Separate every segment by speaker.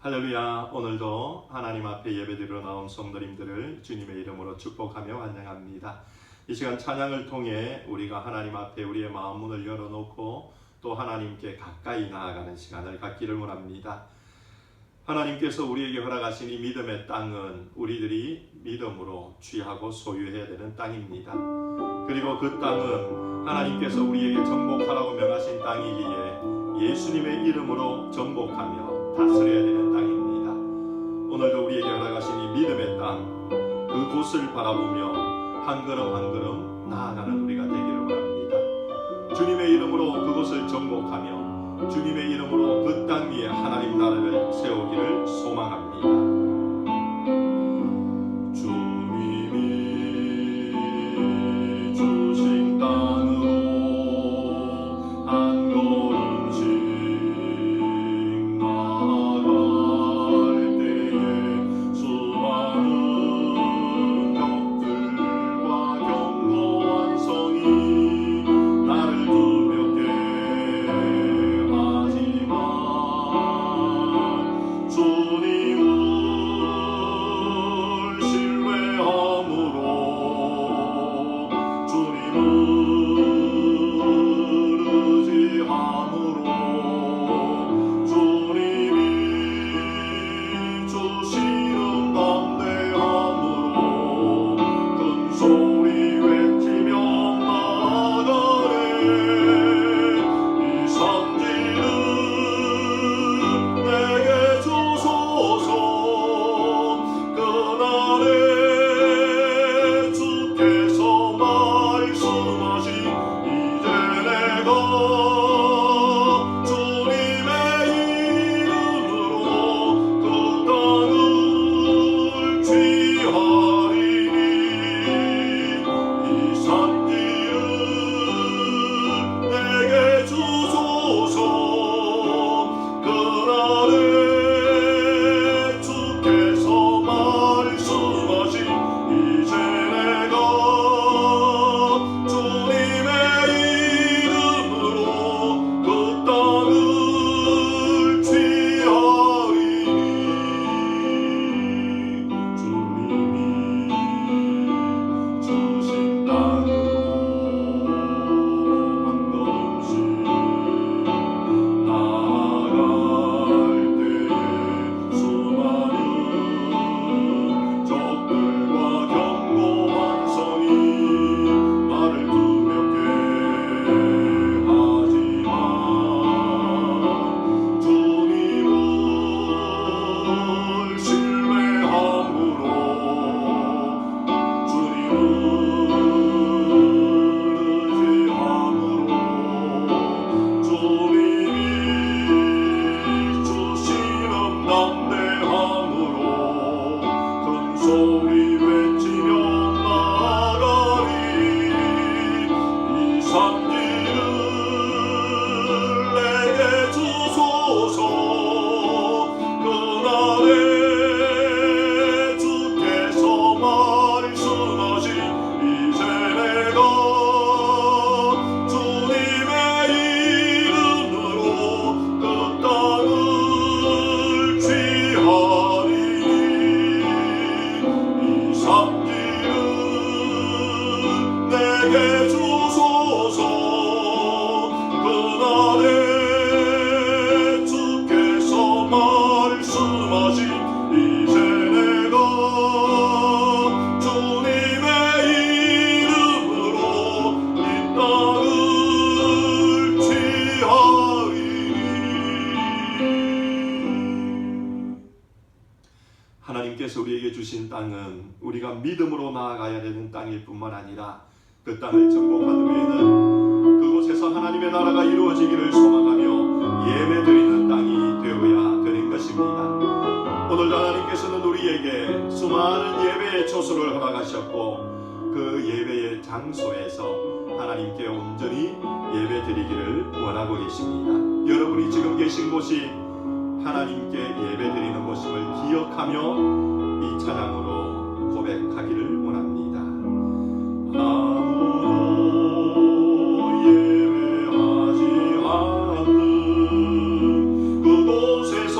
Speaker 1: 할렐루야. 오늘도 하나님 앞에 예배드리러 나온 성도님들을 주님의 이름으로 축복하며 환영합니다. 이 시간 찬양을 통해 우리가 하나님 앞에 우리의 마음 문을 열어놓고 또 하나님께 가까이 나아가는 시간을 갖기를 원합니다. 하나님께서 우리에게 허락하신 이 믿음의 땅은 우리들이 믿음으로 취하고 소유해야 되는 땅입니다. 그리고 그 땅은 하나님께서 우리에게 정복하라고 명하신 땅이기에 예수님의 이름으로 정복하며 다스려야 되는 땅입니다. 오늘도 우리에게 허락하신 이 믿음의 땅, 그곳을 바라보며 한 걸음 한 걸음 나아가는 우리가 되기를 원합니다. 주님의 이름으로 그곳을 정복하며 주님의 이름으로 그 땅 위에 하나님 나라를 세우기를 소망합니다. 하나님께서 우리에게 주신 땅은 우리가 믿음으로 나아가야 되는 땅일 뿐만 아니라 그 땅을 정복한 후에는 그곳에서 하나님의 나라가 이루어지기를 소망하며 예배드리는 땅이 되어야 되는 것입니다. 오늘도 하나님께서는 우리에게 수많은 예배의 초소를 허락하셨고 그 예배의 장소에서 하나님께 온전히 예배드리기를 원하고 계십니다. 여러분이 지금 계신 곳이 하나님께 예배드리는 것임을 기억하며 이 찬양으로 고백하기를 원합니다. 아무도 예배하지 않는 그곳에서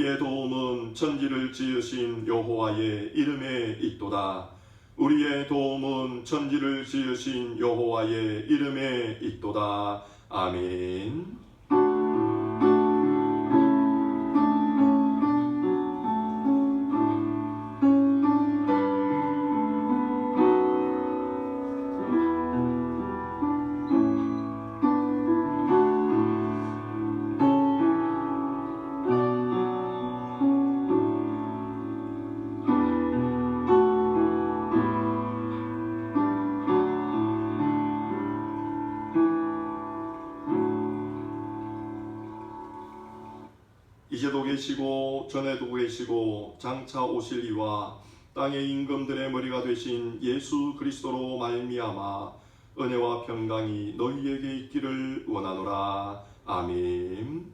Speaker 1: 우리의 도움은 천지를 지으신 여호와의 이름에 있도다. 우리의 도움은 천지를 지으신 여호와의 이름에 있도다. 아멘. 이제도 계시고 전에도 계시고 장차 오실 이와 땅의 임금들의 머리가 되신 예수 그리스도로 말미암아 은혜와 평강이 너희에게 있기를 원하노라. 아멘.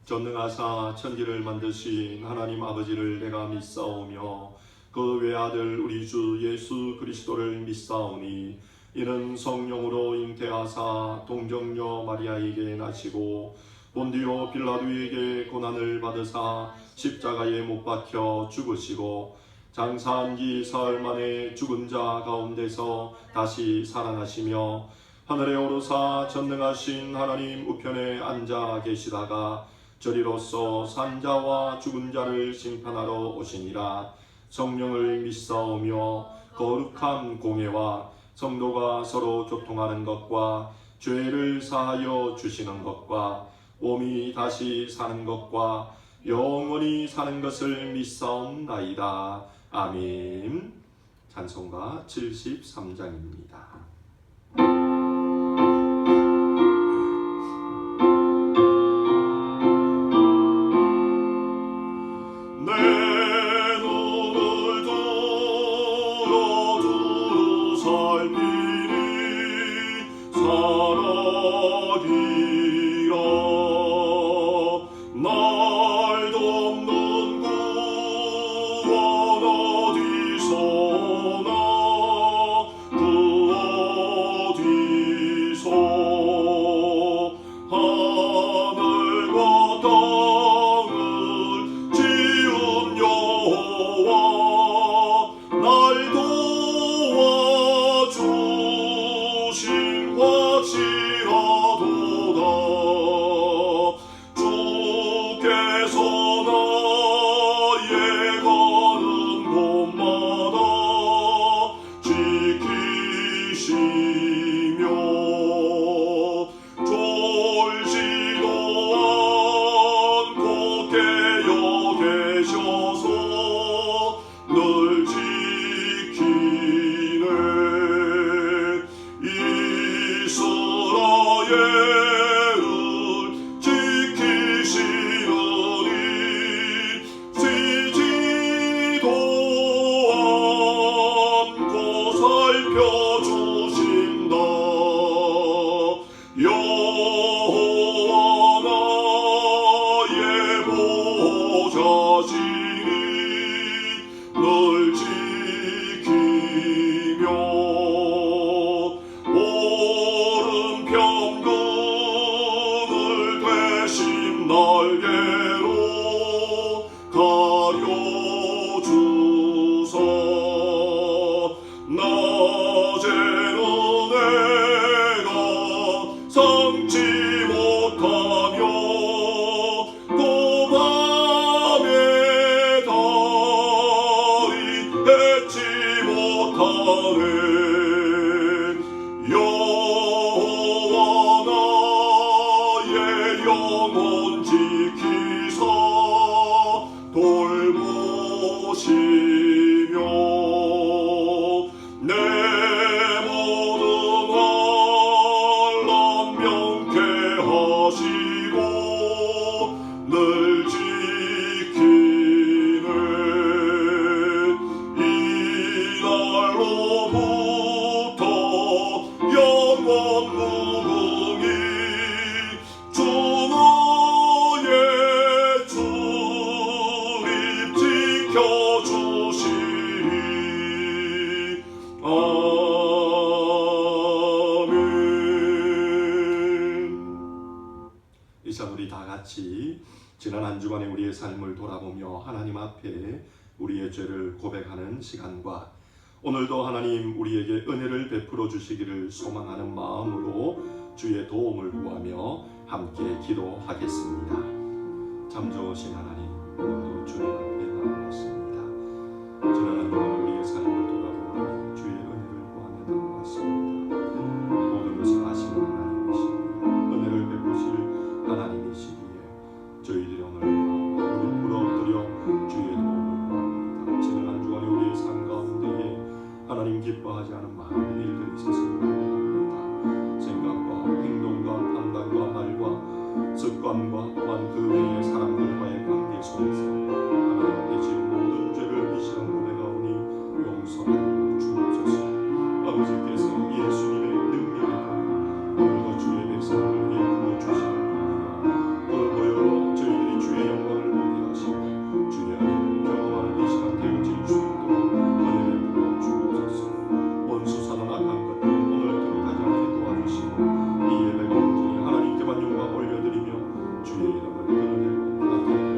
Speaker 1: 전능하사 천지를 만드신 하나님 아버지를 내가 믿사오며 그 외아들 우리 주 예수 그리스도를 믿사오니 이는 성령으로 잉태하사 동정녀 마리아에게 나시고 본디오 빌라도에게 고난을 받으사 십자가에 못 박혀 죽으시고 장사한 지 사흘 만에 죽은 자 가운데서 다시 살아나시며 하늘에 오르사 전능하신 하나님 우편에 앉아 계시다가 저리로서 산자와 죽은 자를 심판하러 오시니라. 성령을 믿사오며 거룩한 공예와 성도가 서로 교통하는 것과 죄를 사하여 주시는 것과 몸이 다시 사는 것과 영원히 사는 것을 믿사옵나이다. 아멘. 찬송가 73장입니다. 지난 한 주간의 우리의 삶을 돌아보며 하나님 앞에 우리의 죄를 고백하는 시간과 오늘도 하나님 우리에게 은혜를 베풀어 주시기를 소망하는 마음으로 주의 도움을 구하며 함께 기도하겠습니다. 참 좋으신 하나님, 오늘도 주님 앞에 나아왔습니다. 지난 한 주간 우리의 삶을 돌아보며 주의 은혜를 구하며 나아왔습니다. 모든 것을 아시는 하나님이시기에, 은혜를 베푸실 하나님이시기에 저희들이 오늘 무릎 꿇어드려 주의 도움을 구합니다. 지난 한 주간의 우리의 삶 가운데에 하나님 기뻐하지 않은 많은 일들이 있었음을 합니다. 생각과 행동과 판단과 말과 습관과 또한 그 외의 사람들과의 관계 속에서 하나님 앞에 지은 모든 죄를 이 시간 고백하오니 용서하여 주옵소서. 아버지께서 예수님의 능력으로 오늘도 주의 백성을 위해 부어주시는 그걸 보여 저희들이 주의 영광을 보게 하시고 주의 은혜를 경험하는 이 시간 되어질 수 있도록 은혜를 부어 주옵소서. 원수 사는 악한 것들 오늘 등하지 않게 도와주시고 이 예배가 온전히 하나님께만 영광 올려드리며 주의 이름을 드러내고 나타내는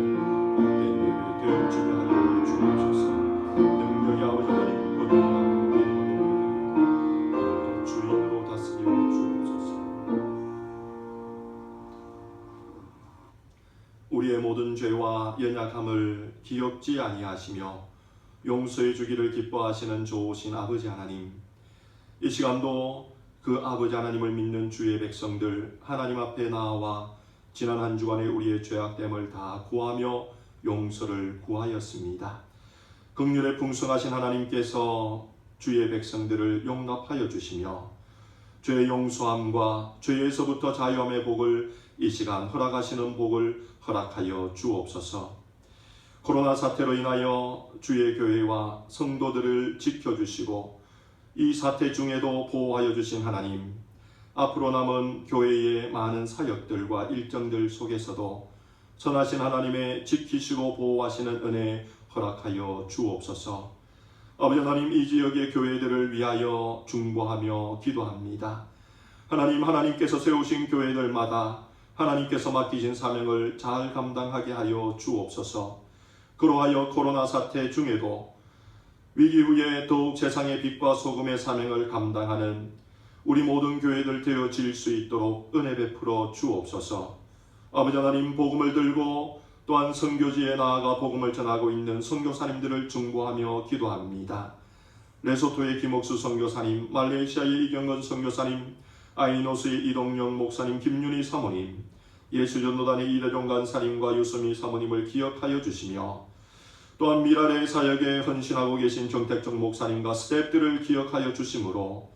Speaker 1: 복된 예배 되어지게 하여 주옵소서. 능력의 아버지 하나님 거듭나고 이름을 올려드리고 오늘도 주인으로 다스려 주옵소서. 우리의 모든 죄와 연약함을 기억지 아니하시며 용서해 주기를 기뻐하시는 좋으신 아버지 하나님, 이 시간도 그 아버지 하나님을 믿는 주의 백성들 하나님 앞에 나와 지난 한 주간의 우리의 죄악됨을 다 구하며 용서를 구하였습니다. 긍휼에 풍성하신 하나님께서 주의 백성들을 용납하여 주시며 죄의 용서함과 죄에서부터 자유함의 복을 이 시간 허락하시는 복을 허락하여 주옵소서. 코로나 사태로 인하여 주의 교회와 성도들을 지켜주시고 이 사태 중에도 보호하여 주신 하나님, 앞으로 남은 교회의 많은 사역들과 일정들 속에서도 선하신 하나님의 지키시고 보호하시는 은혜 허락하여 주옵소서. 아버지 하나님, 이 지역의 교회들을 위하여 중보하며 기도합니다. 하나님께서 세우신 교회들마다 하나님께서 맡기신 사명을 잘 감당하게 하여 주옵소서. 그러하여 코로나 사태 중에도 위기 후에 더욱 세상의 빛과 소금의 사명을 감당하는 우리 모든 교회들 되어질 수 있도록 은혜 베풀어 주옵소서. 아버지 하나님, 복음을 들고 또한 선교지에 나아가 복음을 전하고 있는 선교사님들을 중보하며 기도합니다. 레소토의 김옥수 선교사님, 말레이시아의 이경건 선교사님, 아이노스의 이동영 목사님, 김윤희 사모님, 예수전도단의 이대종 간사님과 유수미 사모님을 기억하여 주시며 또한 미랄의 사역에 헌신하고 계신 정택정 목사님과 스태프들을 기억하여 주심으로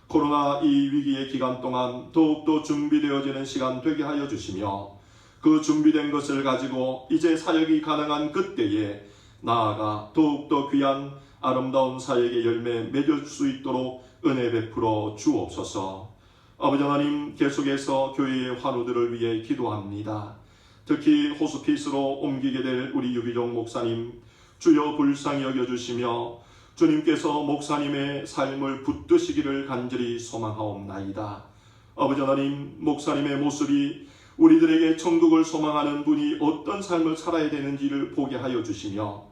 Speaker 1: 코로나 이 위기의 기간 동안 더욱더 준비되어지는 시간 되게 하여 주시며 그 준비된 것을 가지고 이제 사역이 가능한 그때에 나아가 더욱더 귀한 아름다운 사역의 열매 맺을 수 있도록 은혜 베풀어 주옵소서. 아버지 하나님, 계속해서 교회의 환우들을 위해 기도합니다. 특히 호스피스로 옮기게 될 우리 유기종 목사님, 주여 불쌍히 여겨주시며 주님께서 목사님의 삶을 붙드시기를 간절히 소망하옵나이다. 아버지 하나님, 목사님의 모습이 우리들에게 천국을 소망하는 분이 어떤 삶을 살아야 되는지를 보게 하여 주시며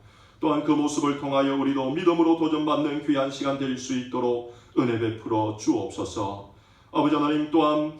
Speaker 1: 또한 그 모습을 통하여 우리도 믿음으로 도전받는 귀한 시간 될 수 있도록 은혜 베풀어 주옵소서. 아버지 하나님, 또한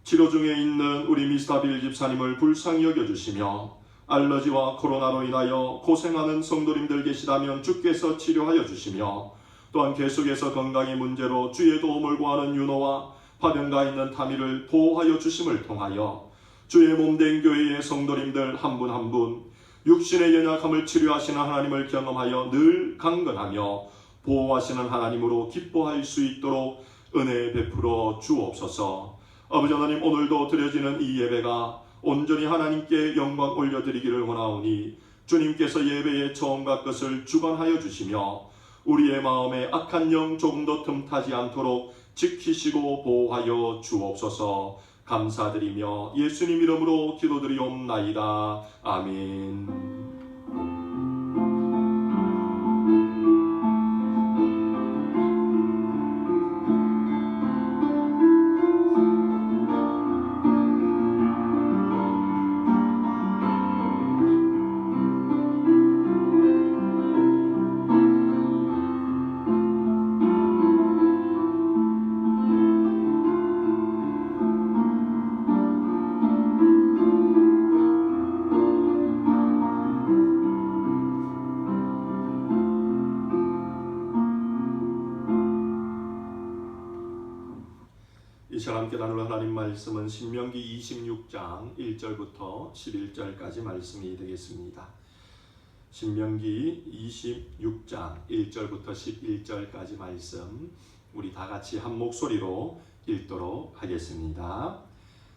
Speaker 1: 치료 중에 있는 우리 미스터빌 집사님을 불쌍히 여겨주시며 알러지와 코로나로 인하여 고생하는 성도님들 계시다면 주께서 치료하여 주시며 또한 계속해서 건강의 문제로 주의 도움을 구하는 윤호와 화병가 있는 타미를 보호하여 주심을 통하여 주의 몸된 교회의 성도님들 한 분 한 분 육신의 연약함을 치료하시는 하나님을 경험하여 늘 강건하며 보호하시는 하나님으로 기뻐할 수 있도록 은혜 베풀어 주옵소서. 아버지 하나님, 오늘도 드려지는 이 예배가 온전히 하나님께 영광 올려드리기를 원하오니 주님께서 예배의 처음과 끝을 주관하여 주시며 우리의 마음에 악한 영 조금도 틈타지 않도록 지키시고 보호하여 주옵소서. 감사드리며 예수님 이름으로 기도드리옵나이다. 아멘. 함께 나눌 하나님 말씀은 신명기 26장 1절부터 11절까지 말씀이 되겠습니다. 신명기 26장 1절부터 11절까지 말씀 우리 다 같이 한 목소리로 읽도록 하겠습니다.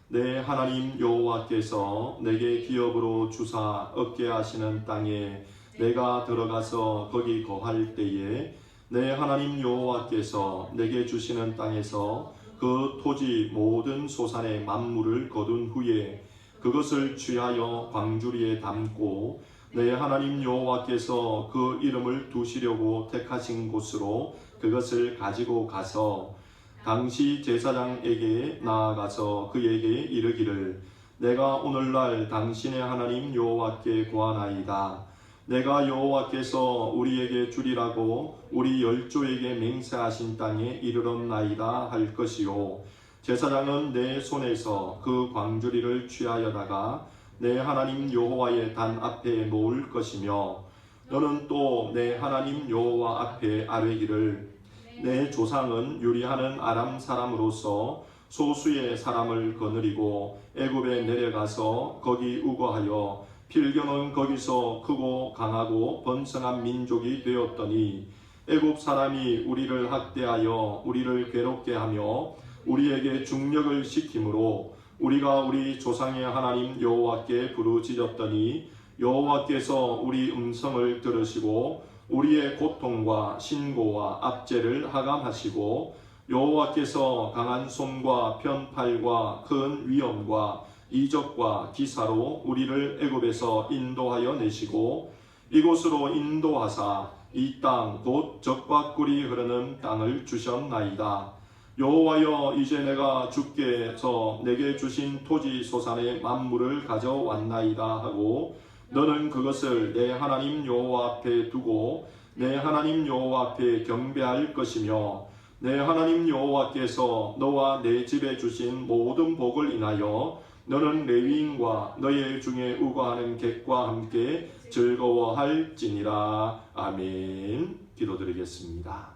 Speaker 1: 내 하나님 여호와께서 내게 기업으로 주사 얻게 하시는 땅에 내가 들어가서 거기 거할 때에 내 하나님 여호와께서 내게 주시는 땅에서 그 토지 모든 소산의 만물을 거둔 후에 그것을 취하여 광주리에 담고 내 하나님 여호와께서 그 이름을 두시려고 택하신 곳으로 그것을 가지고 가서 당시 제사장에게 나아가서 그에게 이르기를 내가 오늘날 당신의 하나님 여호와께 구하나이다. 내가 여호와께서 우리에게 주리라고 우리 열조에게 맹세하신 땅에 이르렀나이다 할 것이요 제사장은 내 손에서 그 광주리를 취하여다가 내 하나님 여호와의 단 앞에 놓을 것이며 너는 또 내 하나님 여호와 앞에 아뢰기를 내 조상은 유리하는 아람 사람으로서 소수의 사람을 거느리고 애굽에 내려가서 거기 우거하여 필경은 거기서 크고 강하고 번성한 민족이 되었더니 애굽 사람이 우리를 학대하여 우리를 괴롭게 하며 우리에게 중력을 시키므로 우리가 우리 조상의 하나님 여호와께 부르짖었더니 여호와께서 우리 음성을 들으시고 우리의 고통과 신고와 압제를 하감하시고 여호와께서 강한 손과 편팔과 큰 위엄과 이적과 기사로 우리를 애굽에서 인도하여 내시고 이곳으로 인도하사 이 땅 곧 젖과 꿀이 흐르는 땅을 주셨나이다. 여호와여 이제 내가 주께서 내게 주신 토지 소산의 만물을 가져왔나이다 하고 너는 그것을 내 하나님 여호와 앞에 두고 내 하나님 여호와 앞에 경배할 것이며 내 하나님 여호와께서 너와 내 집에 주신 모든 복을 인하여 너는 레위인과 너의 중에 우거하는 객과 함께 즐거워할지니라. 아멘. 기도드리겠습니다.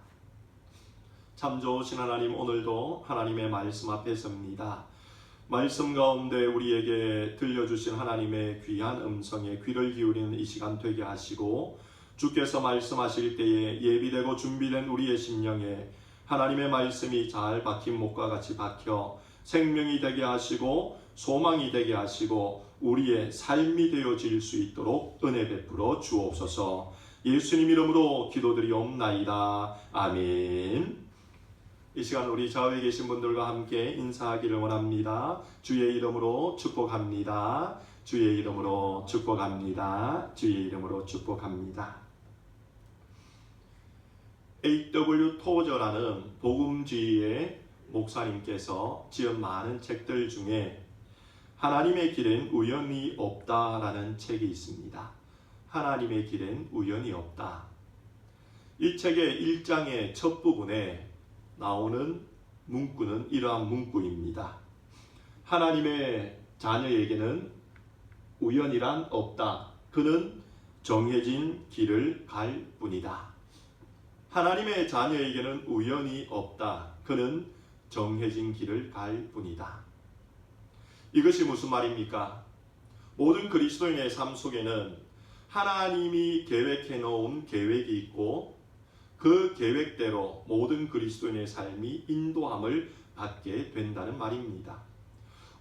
Speaker 1: 참 좋으신 하나님, 오늘도 하나님의 말씀 앞에 섭니다. 말씀 가운데 우리에게 들려주신 하나님의 귀한 음성에 귀를 기울이는 이 시간 되게 하시고 주께서 말씀하실 때에 예비되고 준비된 우리의 심령에 하나님의 말씀이 잘 박힌 목과 같이 박혀 생명이 되게 하시고 소망이 되게 하시고 우리의 삶이 되어질 수 있도록 은혜 베풀어 주옵소서. 예수님 이름으로 기도드리옵나이다. 아멘. 이 시간 우리 좌우에 계신 분들과 함께 인사하기를 원합니다. 주의 이름으로 축복합니다. 주의 이름으로 축복합니다. 주의 이름으로 축복합니다. A.W. 토저라는 복음주의의 목사님께서 지은 많은 책들 중에 하나님의 길엔 우연이 없다라는 책이 있습니다. 하나님의 길엔 우연이 없다. 이 책의 1장의 첫 부분에 나오는 문구는 이러한 문구입니다. 하나님의 자녀에게는 우연이란 없다. 그는 정해진 길을 갈 뿐이다. 하나님의 자녀에게는 우연이 없다. 그는 정해진 길을 갈 뿐이다. 이것이 무슨 말입니까? 모든 그리스도인의 삶 속에는 하나님이 계획해 놓은 계획이 있고 그 계획대로 모든 그리스도인의 삶이 인도함을 받게 된다는 말입니다.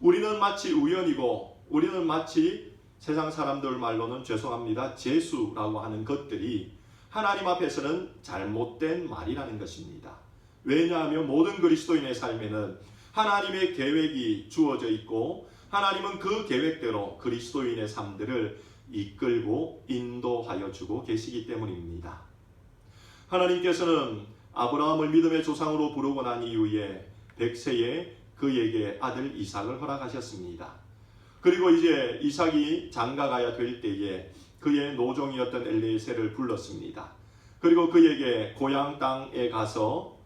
Speaker 1: 우리는 마치 우연이고 우리는 마치 세상 사람들 말로는 죄송합니다. 재수라고 하는 것들이 하나님 앞에서는 잘못된 말이라는 것입니다. 왜냐하면 모든 그리스도인의 삶에는 하나님의 계획이 주어져 있고 하나님은 그 계획대로 그리스도인의 삶들을 이끌고 인도하여 주고 계시기 때문입니다. 하나님께서는 아브라함을 믿음의 조상으로 부르고 난 이후에 100세에 그에게 아들 이삭을 허락하셨습니다. 그리고 이제 이삭이 장가가야 될 때에 그의 노종이었던 엘리에셀을 불렀습니다. 그리고 그에게 고향 땅에 가서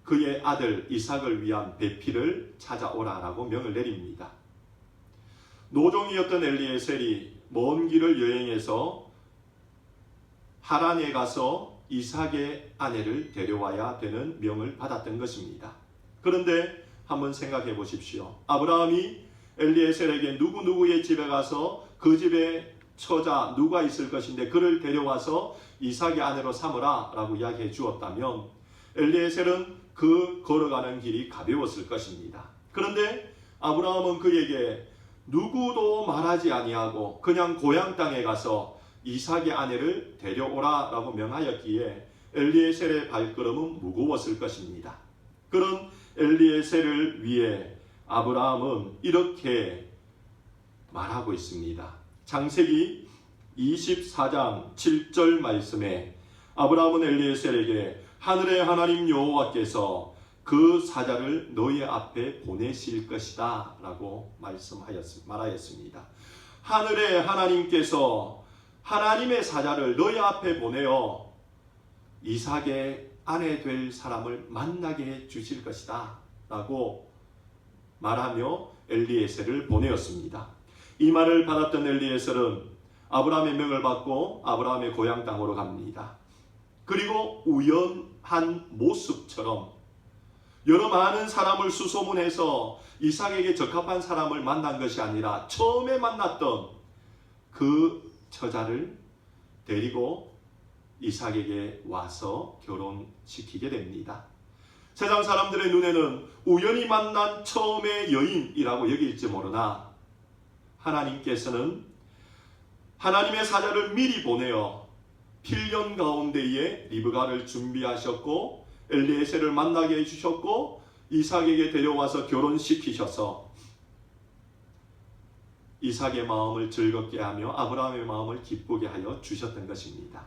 Speaker 1: 그의 아들 이삭을 위한 배필을 찾아오라라고 명을 내립니다. 노종이었던 엘리에셀이 먼 길을 여행해서 하란에 가서 이삭의 아내를 데려와야 되는 명을 받았던 것입니다. 그런데 한번 생각해 보십시오. 아브라함이 엘리에셀에게 누구누구의 집에 가서 그 집에 처자 누가 있을 것인데 그를 데려와서 이삭의 아내로 삼으라 라고 이야기해 주었다면 엘리에셀은 그 걸어가는 길이 가벼웠을 것입니다. 그런데 아브라함은 그에게 누구도 말하지 아니하고 그냥 고향 땅에 가서 이삭의 아내를 데려오라 라고 명하였기에 엘리에셀의 발걸음은 무거웠을 것입니다. 그런 엘리에셀을 위해 아브라함은 이렇게 말하고 있습니다. 창세기 24장 7절 말씀에 아브라함은 엘리에셀에게 하늘의 하나님 여호와께서 그 사자를 너희 앞에 보내실 것이다 라고 말하였습니다. 하늘의 하나님께서 하나님의 사자를 너희 앞에 보내어 이삭의 아내 될 사람을 만나게 해 주실 것이다 라고 말하며 엘리에셀을 보내었습니다. 이 말을 받았던 엘리에셀은 아브라함의 명을 받고 아브라함의 고향 땅으로 갑니다. 그리고 우연한 모습처럼 여러 많은 사람을 수소문해서 이삭에게 적합한 사람을 만난 것이 아니라 처음에 만났던 그 처자를 데리고 이삭에게 와서 결혼시키게 됩니다. 세상 사람들의 눈에는 우연히 만난 처음의 여인이라고 여길지 모르나 하나님께서는 하나님의 사자를 미리 보내어 필년 가운데에 리브가를 준비하셨고 엘리에셀을 만나게 해주셨고 이삭에게 데려와서 결혼시키셔서 이삭의 마음을 즐겁게 하며 아브라함의 마음을 기쁘게 하여 주셨던 것입니다.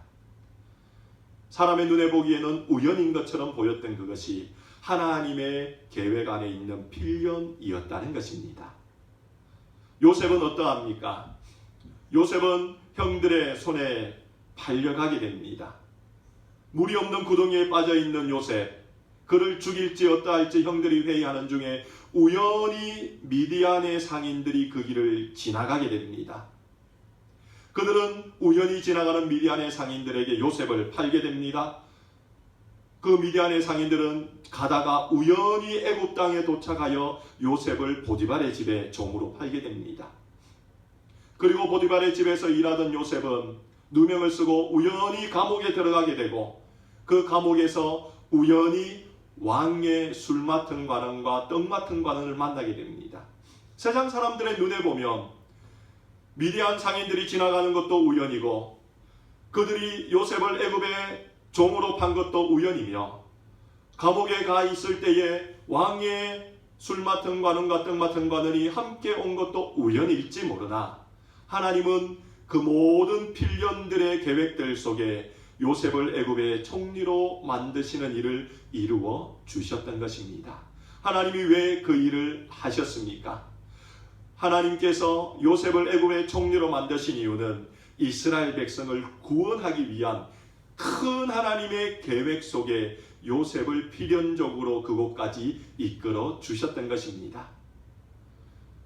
Speaker 1: 사람의 눈에 보기에는 우연인 것처럼 보였던 그것이 하나님의 계획 안에 있는 필연이었다는 것입니다. 요셉은 어떠합니까? 요셉은 형들의 손에 팔려가게 됩니다. 물이 없는 구덩이에 빠져있는 요셉, 그를 죽일지 어떠할지 형들이 회의하는 중에 우연히 미디안의 상인들이 그 길을 지나가게 됩니다. 그들은 우연히 지나가는 미디안의 상인들에게 요셉을 팔게 됩니다. 그 미디안의 상인들은 가다가 우연히 애굽 땅에 도착하여 요셉을 보디발의 집에 종으로 팔게 됩니다. 그리고 보디발의 집에서 일하던 요셉은 누명을 쓰고 우연히 감옥에 들어가게 되고 그 감옥에서 우연히 왕의 술 맡은 관원과 떡 맡은 관원을 만나게 됩니다. 세상 사람들의 눈에 보면 미디안 상인들이 지나가는 것도 우연이고 그들이 요셉을 애굽의 종으로 판 것도 우연이며 감옥에 가 있을 때에 왕의 술 맡은 관원과 떡 맡은 관원이 함께 온 것도 우연일지 모르나 하나님은 그 모든 필연들의 계획들 속에 요셉을 애굽의 총리로 만드시는 일을 이루어 주셨던 것입니다. 하나님이 왜 그 일을 하셨습니까? 하나님께서 요셉을 애굽의 총리로 만드신 이유는 이스라엘 백성을 구원하기 위한 큰 하나님의 계획 속에 요셉을 필연적으로 그곳까지 이끌어 주셨던 것입니다.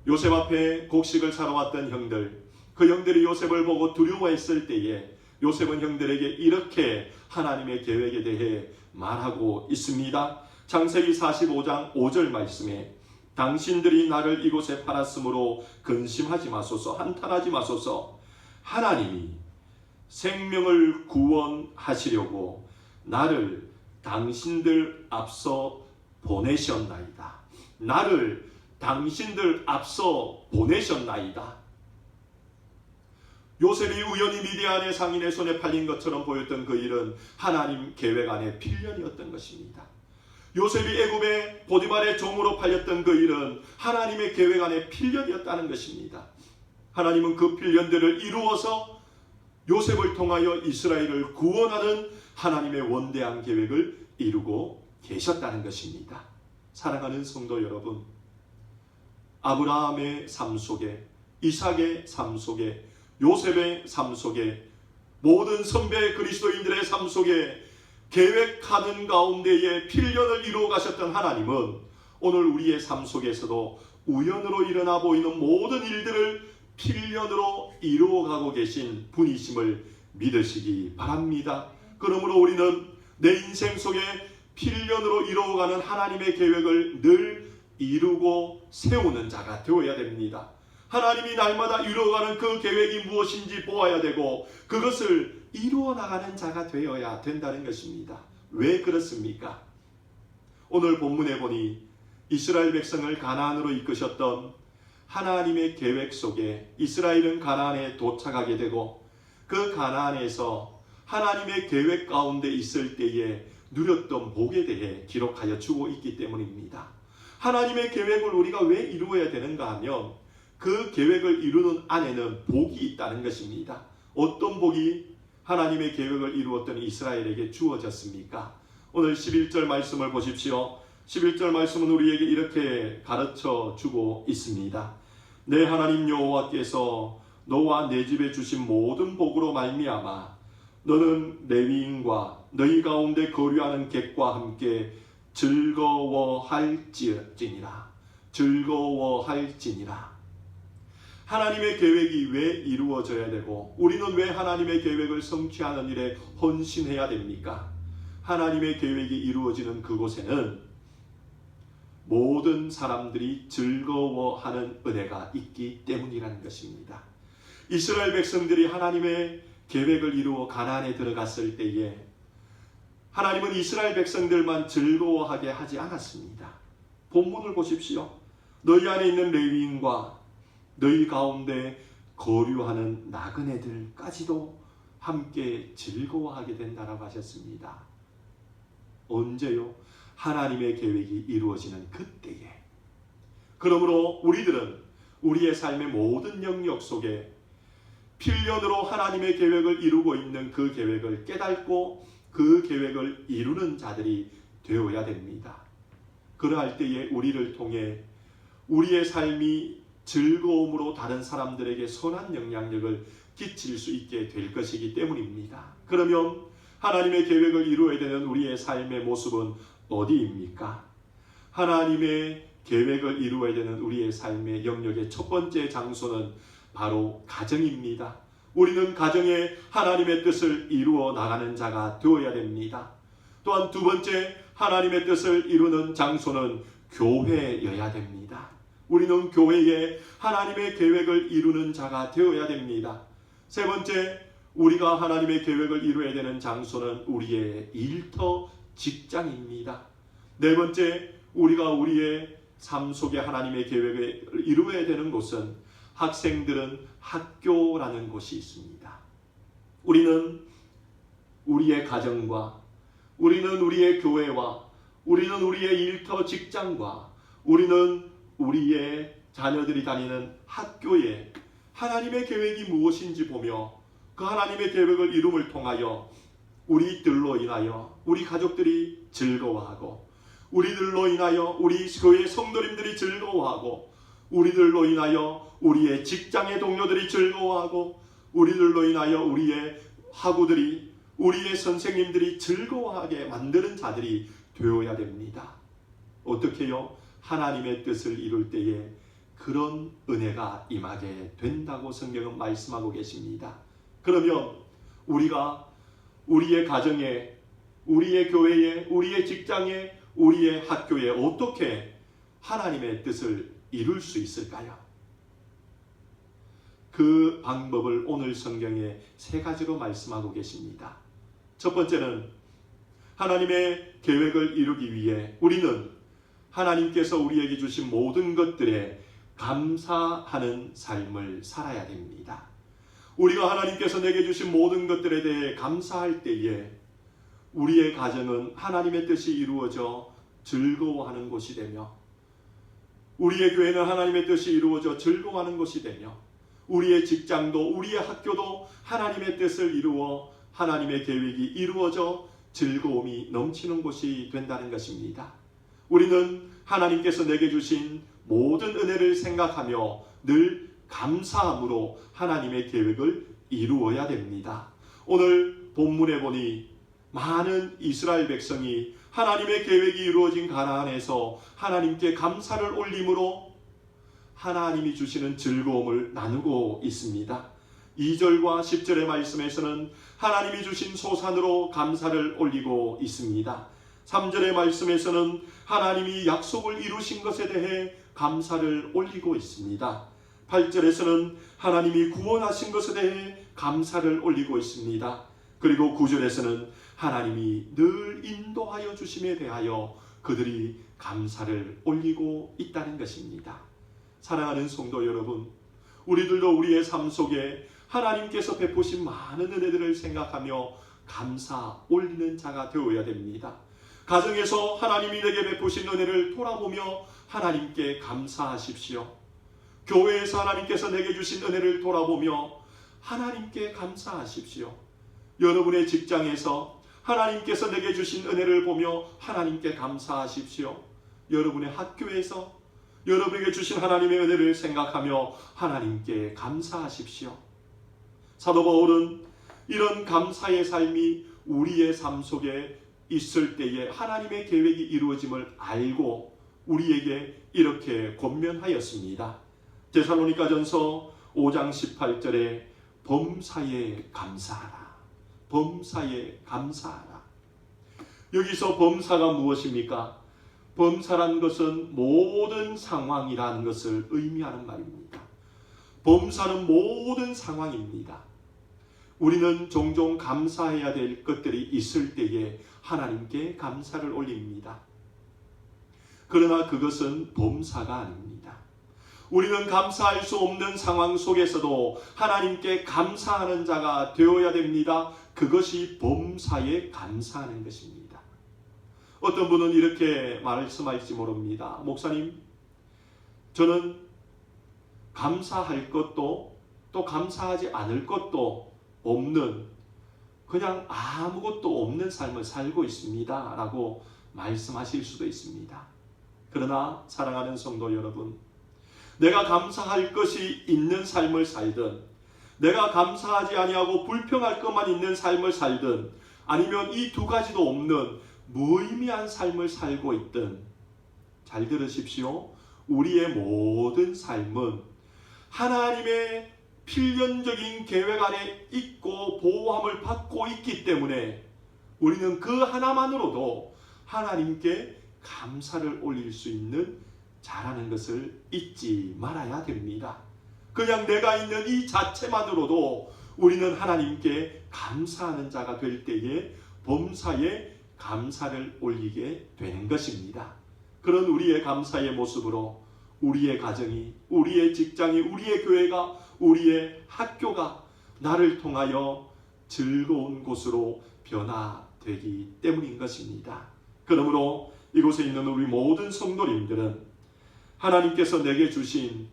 Speaker 1: 요셉 앞에 곡식을 사러 왔던 형들, 그 형들이 요셉을 보고 두려워했을 때에 요셉은 형들에게 이렇게 하나님의 계획에 대해 말하고 있습니다. 창세기 45장 5절 말씀에 당신들이 나를 이곳에 팔았으므로 근심하지 마소서, 한탄하지 마소서. 하나님이 생명을 구원하시려고 나를 당신들 앞서 보내셨나이다. 나를 당신들 앞서 보내셨나이다. 요셉이 우연히 미디안의 상인의 손에 팔린 것처럼 보였던 그 일은 하나님 계획 안에 필연이었던 것입니다. 요셉이 애굽의 보디발의 종으로 팔렸던 그 일은 하나님의 계획 안에 필연이었다는 것입니다. 하나님은 그 필연들을 이루어서 요셉을 통하여 이스라엘을 구원하는 하나님의 원대한 계획을 이루고 계셨다는 것입니다. 사랑하는 성도 여러분, 아브라함의 삶 속에, 이삭의 삶 속에, 요셉의 삶 속에, 모든 선배 그리스도인들의 삶 속에 계획하는 가운데에 필연을 이루어 가셨던 하나님은 오늘 우리의 삶 속에서도 우연으로 일어나 보이는 모든 일들을 필연으로 이루어가고 계신 분이심을 믿으시기 바랍니다. 그러므로 우리는 내 인생 속에 필연으로 이루어가는 하나님의 계획을 늘 이루고 세우는 자가 되어야 됩니다. 하나님이 날마다 이루어가는 그 계획이 무엇인지 보아야 되고 그것을 이루어 나가는 자가 되어야 된다는 것입니다. 왜 그렇습니까? 오늘 본문에 보니 이스라엘 백성을 가나안으로 이끄셨던 하나님의 계획 속에 이스라엘은 가나안에 도착하게 되고 그 가나안에서 하나님의 계획 가운데 있을 때에 누렸던 복에 대해 기록하여 주고 있기 때문입니다. 하나님의 계획을 우리가 왜 이루어야 되는가 하면 그 계획을 이루는 안에는 복이 있다는 것입니다. 어떤 복이 하나님의 계획을 이루었던 이스라엘에게 주어졌습니까? 오늘 11절 말씀을 보십시오. 11절 말씀은 우리에게 이렇게 가르쳐 주고 있습니다. 내 하나님 여호와께서 너와 내 집에 주신 모든 복으로 말미암아 너는 레위인과 너희 가운데 거류하는 객과 함께 즐거워할지니라. 즐거워할지니라. 하나님의 계획이 왜 이루어져야 되고 우리는 왜 하나님의 계획을 성취하는 일에 헌신해야 됩니까? 하나님의 계획이 이루어지는 그곳에는 모든 사람들이 즐거워하는 은혜가 있기 때문이라는 것입니다. 이스라엘 백성들이 하나님의 계획을 이루어 가나안에 들어갔을 때에 하나님은 이스라엘 백성들만 즐거워하게 하지 않았습니다. 본문을 보십시오. 너희 안에 있는 레위인과 너희 가운데 거류하는 나그네들까지도 함께 즐거워하게 된다라고 하셨습니다. 언제요? 하나님의 계획이 이루어지는 그때에. 그러므로 우리들은 우리의 삶의 모든 영역 속에 필연으로 하나님의 계획을 이루고 있는 그 계획을 깨닫고 그 계획을 이루는 자들이 되어야 됩니다. 그러할 때에 우리를 통해 우리의 삶이 즐거움으로 다른 사람들에게 선한 영향력을 끼칠 수 있게 될 것이기 때문입니다. 그러면 하나님의 계획을 이루어야 되는 우리의 삶의 모습은 어디입니까? 하나님의 계획을 이루어야 되는 우리의 삶의 영역의 첫 번째 장소는 바로 가정입니다. 우리는 가정에 하나님의 뜻을 이루어 나가는 자가 되어야 됩니다. 또한 두 번째 하나님의 뜻을 이루는 장소는 교회여야 됩니다. 우리는 교회에 하나님의 계획을 이루는 자가 되어야 됩니다. 세 번째, 우리가 하나님의 계획을 이루어야 되는 장소는 우리의 일터 직장입니다. 네 번째, 우리가 우리의 삶 속에 하나님의 계획을 이루어야 되는 곳은 학생들은 학교라는 곳이 있습니다. 우리는 우리의 가정과 우리는 우리의 교회와 우리는 우리의 일터 직장과 우리는 우리의 자녀들이 다니는 학교에 하나님의 계획이 무엇인지 보며 그 하나님의 계획을 이룸을 통하여 우리들로 인하여 우리 가족들이 즐거워하고 우리들로 인하여 우리 교회 성도님들이 즐거워하고 우리들로 인하여 우리의 직장의 동료들이 즐거워하고 우리들로 인하여 우리의 학우들이 우리의 선생님들이 즐거워하게 만드는 자들이 되어야 됩니다. 어떻게요? 하나님의 뜻을 이룰 때에 그런 은혜가 임하게 된다고 성경은 말씀하고 계십니다. 그러면 우리가 우리의 가정에, 우리의 교회에, 우리의 직장에, 우리의 학교에 어떻게 하나님의 뜻을 이룰 수 있을까요? 그 방법을 오늘 성경에 세 가지로 말씀하고 계십니다. 첫 번째는 하나님의 계획을 이루기 위해 우리는 하나님께서 우리에게 주신 모든 것들에 감사하는 삶을 살아야 됩니다. 우리가 하나님께서 내게 주신 모든 것들에 대해 감사할 때에 우리의 가정은 하나님의 뜻이 이루어져 즐거워하는 곳이 되며 우리의 교회는 하나님의 뜻이 이루어져 즐거워하는 곳이 되며 우리의 직장도 우리의 학교도 하나님의 뜻을 이루어 하나님의 계획이 이루어져 즐거움이 넘치는 곳이 된다는 것입니다. 우리는 하나님께서 내게 주신 모든 은혜를 생각하며 늘 감사함으로 하나님의 계획을 이루어야 됩니다. 오늘 본문에 보니 많은 이스라엘 백성이 하나님의 계획이 이루어진 가나안에서 하나님께 감사를 올림으로 하나님이 주시는 즐거움을 나누고 있습니다. 2절과 10절의 말씀에서는 하나님이 주신 소산으로 감사를 올리고 있습니다. 3절의 말씀에서는 하나님이 약속을 이루신 것에 대해 감사를 올리고 있습니다. 8절에서는 하나님이 구원하신 것에 대해 감사를 올리고 있습니다. 그리고 9절에서는 하나님이 늘 인도하여 주심에 대하여 그들이 감사를 올리고 있다는 것입니다. 사랑하는 성도 여러분, 우리들도 우리의 삶 속에 하나님께서 베푸신 많은 은혜들을 생각하며 감사 올리는 자가 되어야 됩니다. 가정에서 하나님이 내게 베푸신 은혜를 돌아보며 하나님께 감사하십시오. 교회에서 하나님께서 내게 주신 은혜를 돌아보며 하나님께 감사하십시오. 여러분의 직장에서 하나님께서 내게 주신 은혜를 보며 하나님께 감사하십시오. 여러분의 학교에서 여러분에게 주신 하나님의 은혜를 생각하며 하나님께 감사하십시오. 사도 바울은 이런 감사의 삶이 우리의 삶 속에 있을 때에 하나님의 계획이 이루어짐을 알고 우리에게 이렇게 권면하였습니다. 데살로니가전서 5장 18절에 범사에 감사하라. 범사에 감사하라. 여기서 범사가 무엇입니까? 범사란 것은 모든 상황이라는 것을 의미하는 말입니다. 범사는 모든 상황입니다. 우리는 종종 감사해야 될 것들이 있을 때에 하나님께 감사를 올립니다. 그러나 그것은 범사가 아닙니다. 우리는 감사할 수 없는 상황 속에서도 하나님께 감사하는 자가 되어야 됩니다. 그것이 범사에 감사하는 것입니다. 어떤 분은 이렇게 말씀할지 모릅니다. 목사님, 저는 감사할 것도 또 감사하지 않을 것도 없는, 그냥 아무것도 없는 삶을 살고 있습니다 라고 말씀하실 수도 있습니다. 그러나 사랑하는 성도 여러분, 내가 감사할 것이 있는 삶을 살든 내가 감사하지 아니하고 불평할 것만 있는 삶을 살든 아니면 이 두 가지도 없는 무의미한 삶을 살고 있든, 잘 들으십시오. 우리의 모든 삶은 하나님의 필연적인 계획 아래 있고 보호함을 받고 있기 때문에 우리는 그 하나만으로도 하나님께 감사를 올릴 수 있는 자라는 것을 잊지 말아야 됩니다. 그냥 내가 있는 이 자체만으로도 우리는 하나님께 감사하는 자가 될 때에 범사에 감사를 올리게 되는 것입니다. 그런 우리의 감사의 모습으로 우리의 가정이, 우리의 직장이, 우리의 교회가, 우리의 학교가 나를 통하여 즐거운 곳으로 변화되기 때문인 것입니다. 그러므로 이곳에 있는 우리 모든 성도님들은 하나님께서 내게 주신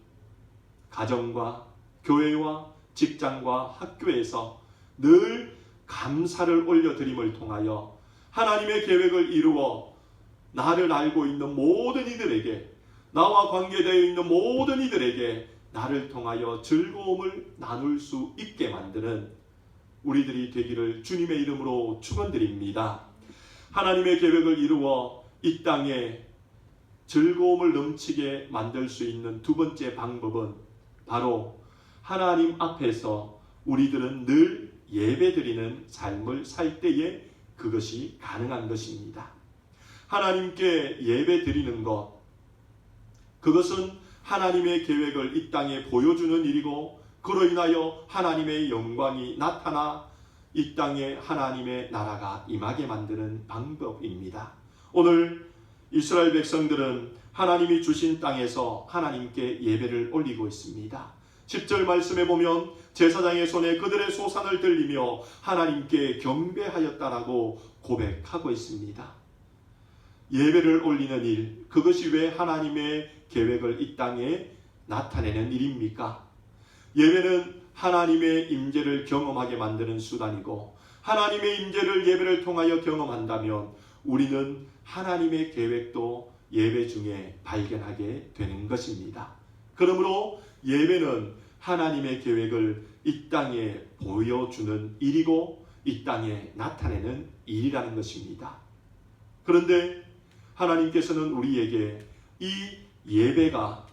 Speaker 1: 가정과 교회와 직장과 학교에서 늘 감사를 올려드림을 통하여 하나님의 계획을 이루어 나를 알고 있는 모든 이들에게, 나와 관계되어 있는 모든 이들에게 나를 통하여 즐거움을 나눌 수 있게 만드는 우리들이 되기를 주님의 이름으로 축원드립니다. 하나님의 계획을 이루어 이 땅에 즐거움을 넘치게 만들 수 있는 두 번째 방법은 바로 하나님 앞에서 우리들은 늘 예배드리는 삶을 살 때에 그것이 가능한 것입니다. 하나님께 예배드리는 것, 그것은 하나님의 계획을 이 땅에 보여주는 일이고 그로 인하여 하나님의 영광이 나타나 이 땅에 하나님의 나라가 임하게 만드는 방법입니다. 오늘 이스라엘 백성들은 하나님이 주신 땅에서 하나님께 예배를 올리고 있습니다. 10절 말씀에 보면 제사장의 손에 그들의 소산을 들리며 하나님께 경배하였다라고 고백하고 있습니다. 예배를 올리는 일, 그것이 왜 하나님의 계획을 이 땅에 나타내는 일입니까? 예배는 하나님의 임재를 경험하게 만드는 수단이고, 하나님의 임재를 예배를 통하여 경험한다면 우리는 하나님의 계획도 예배 중에 발견하게 되는 것입니다. 그러므로 예배는 하나님의 계획을 이 땅에 보여주는 일이고 이 땅에 나타내는 일이라는 것입니다. 그런데 하나님께서는 우리에게 이 예배가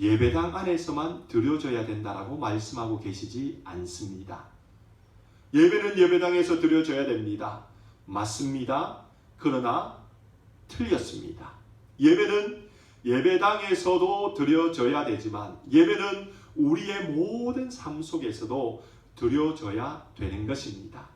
Speaker 1: 예배당 안에서만 드려져야 된다라고 말씀하고 계시지 않습니다. 예배는 예배당에서 드려져야 됩니다. 맞습니다. 그러나 틀렸습니다. 예배는 예배당에서도 드려져야 되지만 예배는 우리의 모든 삶 속에서도 드려져야 되는 것입니다.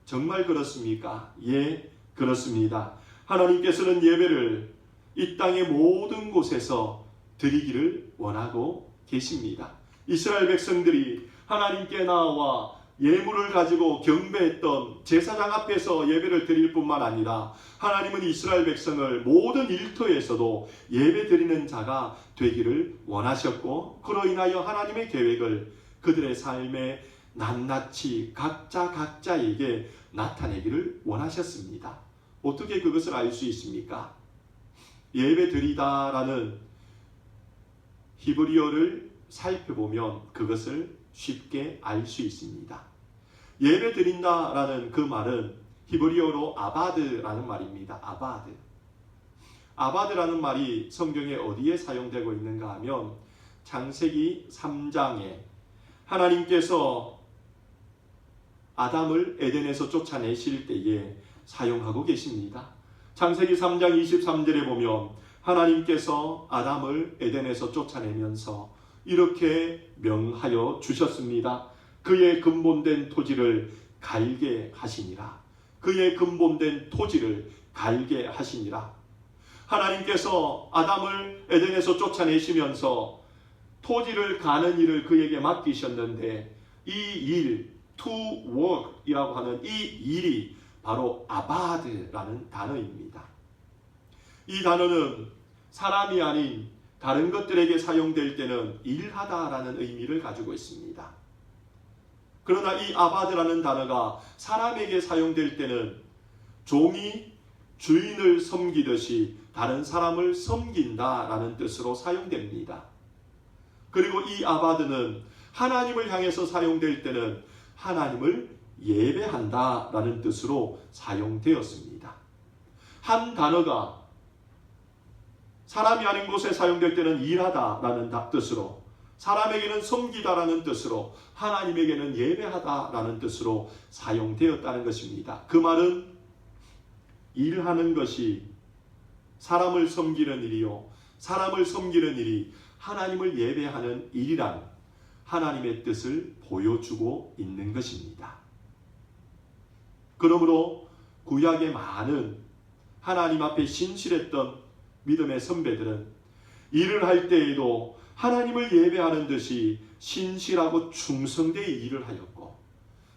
Speaker 1: 정말 그렇습니까? 예, 그렇습니다. 하나님께서는 예배를 이 땅의 모든 곳에서 드리기를 원하고 계십니다. 이스라엘 백성들이 하나님께 나와 예물을 가지고 경배했던 제사장 앞에서 예배를 드릴 뿐만 아니라 하나님은 이스라엘 백성을 모든 일터에서도 예배 드리는 자가 되기를 원하셨고, 그로 인하여 하나님의 계획을 그들의 삶에 낱낱이 각자에게 나타내기를 원하셨습니다. 어떻게 그것을 알 수 있습니까? 예배 드리다라는 히브리어를 살펴보면 그것을 쉽게 알 수 있습니다. 예배 드린다라는 그 말은 히브리어로 아바드라는 말입니다. 아바드라는 말이 성경에 어디에 사용되고 있는가 하면 창세기 3장에 하나님께서 아담을 에덴에서 쫓아내실 때에 사용하고 계십니다. 창세기 3장 23절에 보면 하나님께서 아담을 에덴에서 쫓아내면서 이렇게 명하여 주셨습니다. 그의 근본된 토지를 갈게 하시니라. 그의 근본된 토지를 갈게 하시니라. 하나님께서 아담을 에덴에서 쫓아내시면서 토지를 가는 일을 그에게 맡기셨는데 이 일, to work이라고 하는 이 일이 바로 아바드라는 단어입니다. 이 단어는 사람이 아닌 다른 것들에게 사용될 때는 일하다라는 의미를 가지고 있습니다. 그러나 이 아바드라는 단어가 사람에게 사용될 때는 종이 주인을 섬기듯이 다른 사람을 섬긴다라는 뜻으로 사용됩니다. 그리고 이 아바드는 하나님을 향해서 사용될 때는 하나님을 예배한다라는 뜻으로 사용되었습니다. 한 단어가 사람이 아닌 곳에 사용될 때는 일하다라는 뜻으로, 사람에게는 섬기다라는 뜻으로, 하나님에게는 예배하다라는 뜻으로 사용되었다는 것입니다. 그 말은 일하는 것이 사람을 섬기는 일이요, 사람을 섬기는 일이 하나님을 예배하는 일이란 하나님의 뜻을 보여주고 있는 것입니다. 그러므로 구약의 많은 하나님 앞에 신실했던 믿음의 선배들은 일을 할 때에도 하나님을 예배하는 듯이 신실하고 충성되이 일을 하였고,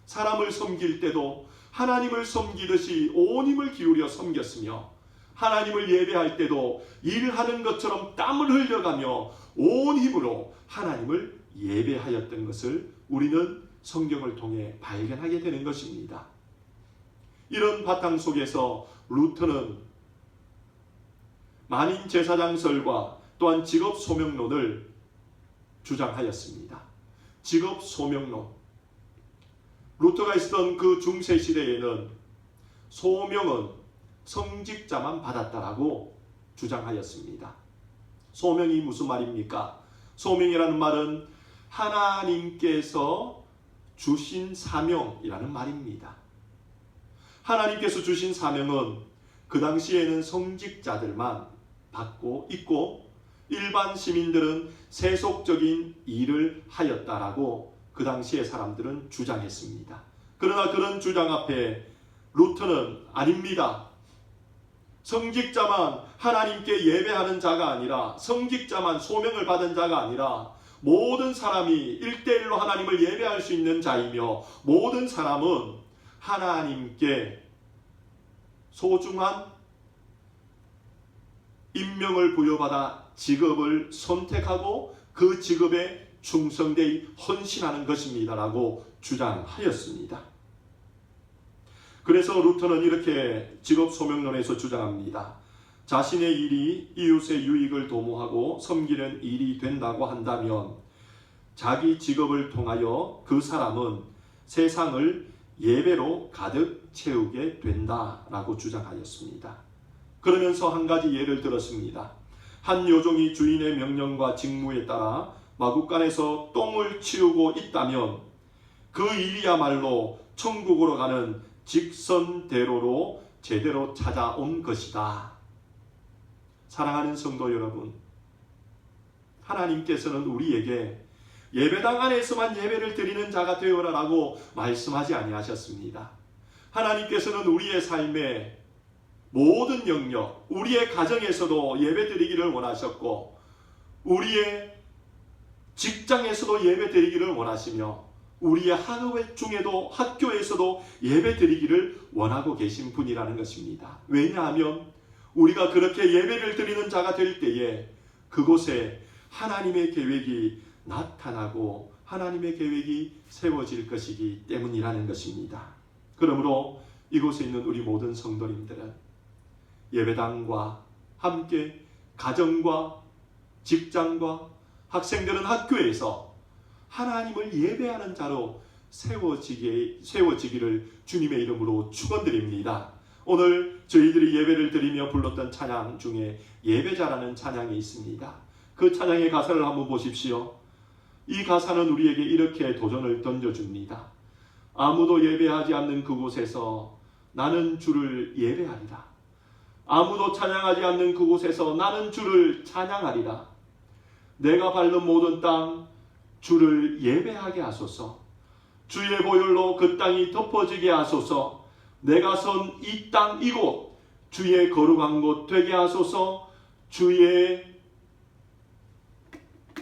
Speaker 1: 사람을 섬길 때도 하나님을 섬기듯이 온 힘을 기울여 섬겼으며, 하나님을 예배할 때도 일하는 것처럼 땀을 흘려가며 온 힘으로 하나님을 예배하였던 것을 우리는 성경을 통해 발견하게 되는 것입니다. 이런 바탕 속에서 루터는 만인 제사장설과 또한 직업 소명론을 주장하였습니다. 직업 소명론. 루터가 있었던 그 중세 시대에는 소명은 성직자만 받았다라고 주장하였습니다. 소명이 무슨 말입니까? 소명이라는 말은 하나님께서 주신 사명이라는 말입니다. 하나님께서 주신 사명은 그 당시에는 성직자들만 받고 있고 일반 시민들은 세속적인 일을 하였다라고 그 당시의 사람들은 주장했습니다. 그러나 그런 주장 앞에 루터는 아닙니다. 성직자만 하나님께 예배하는 자가 아니라, 성직자만 소명을 받은 자가 아니라 모든 사람이 1대1로 하나님을 예배할 수 있는 자이며, 모든 사람은 하나님께 소중한 임명을 부여받아 직업을 선택하고 그 직업에 충성되이 헌신하는 것입니다라고 주장하였습니다. 그래서 루터는 이렇게 직업 소명론에서 주장합니다. 자신의 일이 이웃의 유익을 도모하고 섬기는 일이 된다고 한다면 자기 직업을 통하여 그 사람은 세상을 예배로 가득 채우게 된다라고 주장하였습니다. 그러면서 한 가지 예를 들었습니다. 한 요종이 주인의 명령과 직무에 따라 마구간에서 똥을 치우고 있다면 그 일이야말로 천국으로 가는 직선대로로 제대로 찾아온 것이다. 사랑하는 성도 여러분, 하나님께서는 우리에게 예배당 안에서만 예배를 드리는 자가 되어라라고 말씀하지 아니하셨습니다. 하나님께서는 우리의 삶의 모든 영역, 우리의 가정에서도 예배 드리기를 원하셨고, 우리의 직장에서도 예배 드리기를 원하시며, 우리의 학업 중에도 학교에서도 예배 드리기를 원하고 계신 분이라는 것입니다. 왜냐하면 우리가 그렇게 예배를 드리는 자가 될 때에 그곳에 하나님의 계획이 나타나고 하나님의 계획이 세워질 것이기 때문이라는 것입니다. 그러므로 이곳에 있는 우리 모든 성도님들은 예배당과 함께 가정과 직장과 학생들은 학교에서 하나님을 예배하는 자로 세워지기를 주님의 이름으로 축원드립니다. 오늘 저희들이 예배를 드리며 불렀던 찬양 중에 예배자라는 찬양이 있습니다. 그 찬양의 가사를 한번 보십시오. 이 가사는 우리에게 이렇게 도전을 던져줍니다. 아무도 예배하지 않는 그곳에서 나는 주를 예배하리라. 아무도 찬양하지 않는 그곳에서 나는 주를 찬양하리라. 내가 밟는 모든 땅 주를 예배하게 하소서. 주의 보혈로 그 땅이 덮어지게 하소서. 내가 선 이 땅 이곳 주의 거룩한 곳 되게 하소서. 주의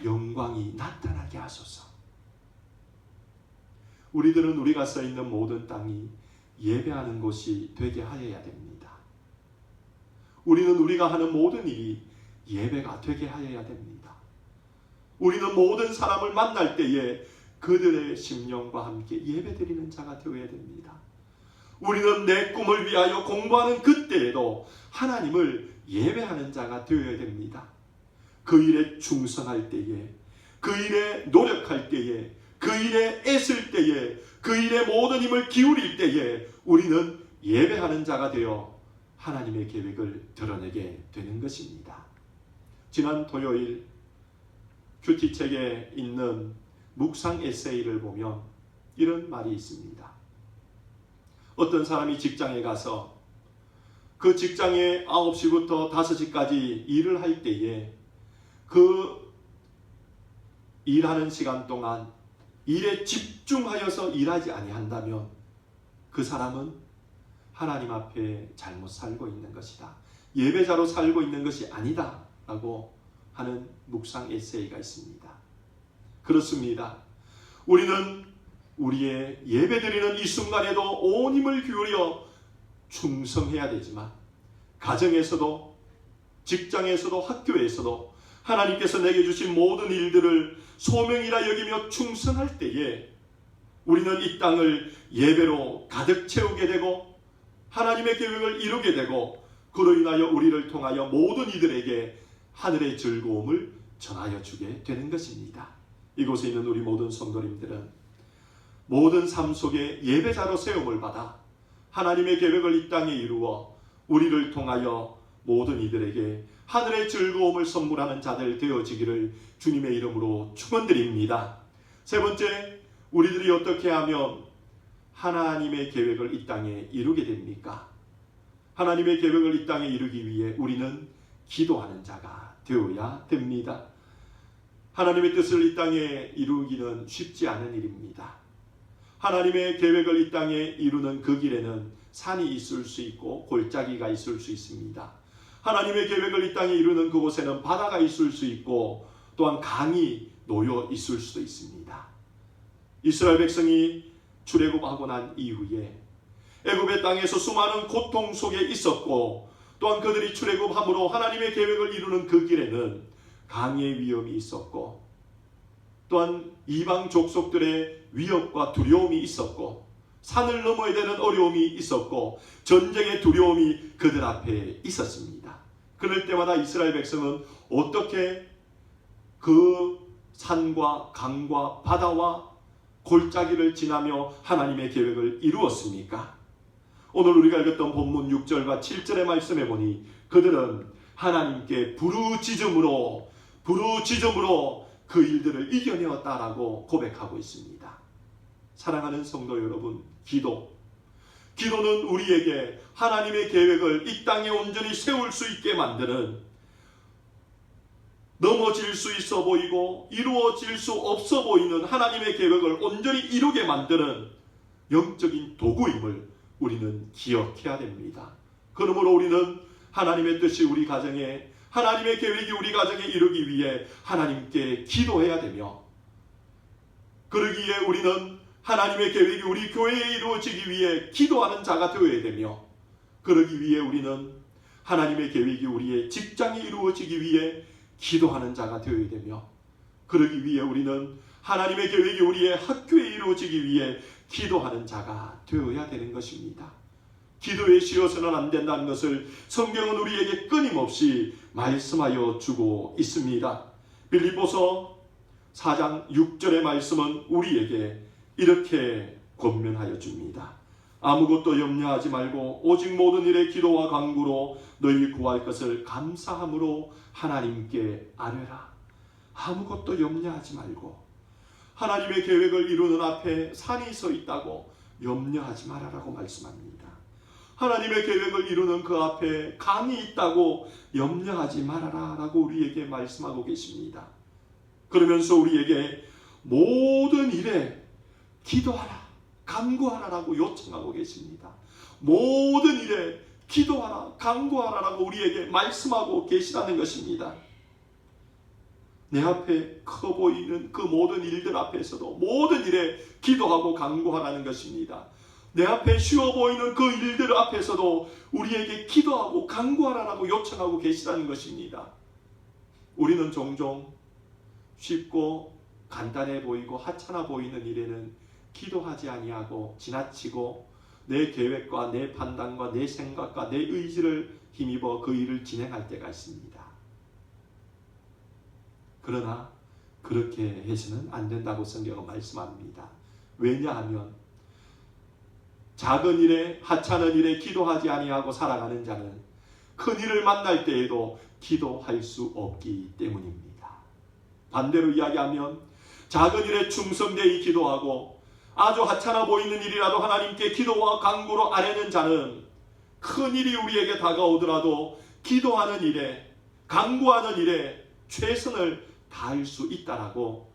Speaker 1: 영광이 나타나게 하소서. 우리들은 우리가 서 있는 모든 땅이 예배하는 곳이 되게 하여야 됩니다. 우리는 우리가 하는 모든 일이 예배가 되게 하여야 됩니다. 우리는 모든 사람을 만날 때에 그들의 심령과 함께 예배드리는 자가 되어야 됩니다. 우리는 내 꿈을 위하여 공부하는 그때에도 하나님을 예배하는 자가 되어야 됩니다. 그 일에 충성할 때에, 그 일에 노력할 때에, 그 일에 애쓸 때에, 그 일에 모든 힘을 기울일 때에 우리는 예배하는 자가 되어 하나님의 계획을 드러내게 되는 것입니다. 지난 토요일 큐티책에 있는 묵상 에세이를 보면 이런 말이 있습니다. 어떤 사람이 직장에 가서 그 직장에 9시부터 5시까지 일을 할 때에 그 일하는 시간 동안 일에 집중하여서 일하지 아니한다면 그 사람은 하나님 앞에 잘못 살고 있는 것이다. 예배자로 살고 있는 것이 아니다 라고 하는 묵상 에세이가 있습니다. 그렇습니다. 우리는 우리의 예배드리는 이 순간에도 온 힘을 기울여 충성해야 되지만 가정에서도 직장에서도 학교에서도 하나님께서 내게 주신 모든 일들을 소명이라 여기며 충성할 때에 우리는 이 땅을 예배로 가득 채우게 되고 하나님의 계획을 이루게 되고 그로 인하여 우리를 통하여 모든 이들에게 하늘의 즐거움을 전하여 주게 되는 것입니다. 이곳에 있는 우리 모든 성도님들은 모든 삶 속에 예배자로 세움을 받아 하나님의 계획을 이 땅에 이루어 우리를 통하여 모든 이들에게 하늘의 즐거움을 선물하는 자들 되어지기를 주님의 이름으로 축원드립니다. 세 번째, 우리들이 어떻게 하면 하나님의 계획을 이 땅에 이루게 됩니까? 하나님의 계획을 이 땅에 이루기 위해 우리는 기도하는 자가 되어야 됩니다. 하나님의 뜻을 이 땅에 이루기는 쉽지 않은 일입니다. 하나님의 계획을 이 땅에 이루는 그 길에는 산이 있을 수 있고 골짜기가 있을 수 있습니다. 하나님의 계획을 이 땅에 이루는 그곳에는 바다가 있을 수 있고 또한 강이 놓여 있을 수도 있습니다. 이스라엘 백성이 출애굽하고 난 이후에 애굽의 땅에서 수많은 고통 속에 있었고 또한 그들이 출애굽함으로 하나님의 계획을 이루는 그 길에는 강의 위험이 있었고 또한 이방 족속들의 위협과 두려움이 있었고 산을 넘어야 되는 어려움이 있었고 전쟁의 두려움이 그들 앞에 있었습니다. 그럴 때마다 이스라엘 백성은 어떻게 그 산과 강과 바다와 골짜기를 지나며 하나님의 계획을 이루었습니까? 오늘 우리가 읽었던 본문 6절과 7절의 말씀에 보니 그들은 하나님께 부르짖음으로 그 일들을 이겨내었다라고 고백하고 있습니다. 사랑하는 성도 여러분, 기도는 우리에게 하나님의 계획을 이 땅에 온전히 세울 수 있게 만드는, 넘어질 수 있어 보이고 이루어질 수 없어 보이는 하나님의 계획을 온전히 이루게 만드는 영적인 도구임을 우리는 기억해야 됩니다. 그러므로 우리는 하나님의 뜻이 우리 가정에, 하나님의 계획이 우리 가정에 이루기 위해 하나님께 기도해야 되며, 그러기에 우리는 하나님의 계획이 우리 교회에 이루어지기 위해 기도하는 자가 되어야 되며, 그러기 위해 우리는 하나님의 계획이 우리의 직장에 이루어지기 위해 기도하는 자가 되어야 되며, 그러기 위해 우리는 하나님의 계획이 우리의 학교에 이루어지기 위해 기도하는 자가 되어야 되는 것입니다. 기도에 쉬어서는 안 된다는 것을 성경은 우리에게 끊임없이 말씀하여 주고 있습니다. 빌립보서 4장 6절의 말씀은 우리에게 이렇게 권면하여 줍니다. 아무것도 염려하지 말고 오직 모든 일에 기도와 간구로 너희 구할 것을 감사함으로 하나님께 아뢰라. 아무것도 염려하지 말고, 하나님의 계획을 이루는 앞에 산이 서 있다고 염려하지 말아라고 말씀합니다. 하나님의 계획을 이루는 그 앞에 강이 있다고 염려하지 말아라 라고 우리에게 말씀하고 계십니다. 그러면서 우리에게 모든 일에 기도하라, 간구하라 라고 요청하고 계십니다. 모든 일에 기도하라, 간구하라 라고 우리에게 말씀하고 계시다는 것입니다. 내 앞에 커 보이는 그 모든 일들 앞에서도 모든 일에 기도하고 간구하라는 것입니다. 내 앞에 쉬워 보이는 그 일들 앞에서도 우리에게 기도하고 간구하라고 요청하고 계시다는 것입니다. 우리는 종종 쉽고 간단해 보이고 하찮아 보이는 일에는 기도하지 아니하고 지나치고 내 계획과 내 판단과 내 생각과 내 의지를 힘입어 그 일을 진행할 때가 있습니다. 그러나 그렇게 해서는 안 된다고 성경은 말씀합니다. 왜냐하면 작은 일에, 하찮은 일에 기도하지 아니하고 살아가는 자는 큰 일을 만날 때에도 기도할 수 없기 때문입니다. 반대로 이야기하면 작은 일에 충성되이 기도하고 아주 하찮아 보이는 일이라도 하나님께 기도와 간구로 아뢰는 자는 큰 일이 우리에게 다가오더라도 기도하는 일에, 간구하는 일에 최선을 다할 수 있다라고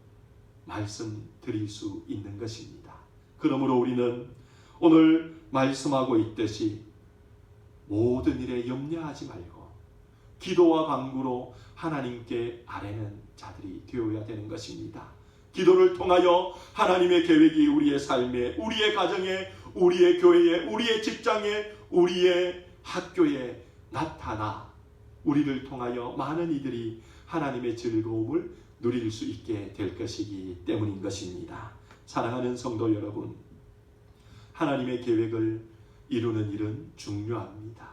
Speaker 1: 말씀드릴 수 있는 것입니다. 그러므로 우리는 오늘 말씀하고 있듯이 모든 일에 염려하지 말고 기도와 간구로 하나님께 아뢰는 자들이 되어야 되는 것입니다. 기도를 통하여 하나님의 계획이 우리의 삶에, 우리의 가정에, 우리의 교회에, 우리의 직장에, 우리의 학교에 나타나 우리를 통하여 많은 이들이 하나님의 즐거움을 누릴 수 있게 될 것이기 때문인 것입니다. 사랑하는 성도 여러분, 하나님의 계획을 이루는 일은 중요합니다.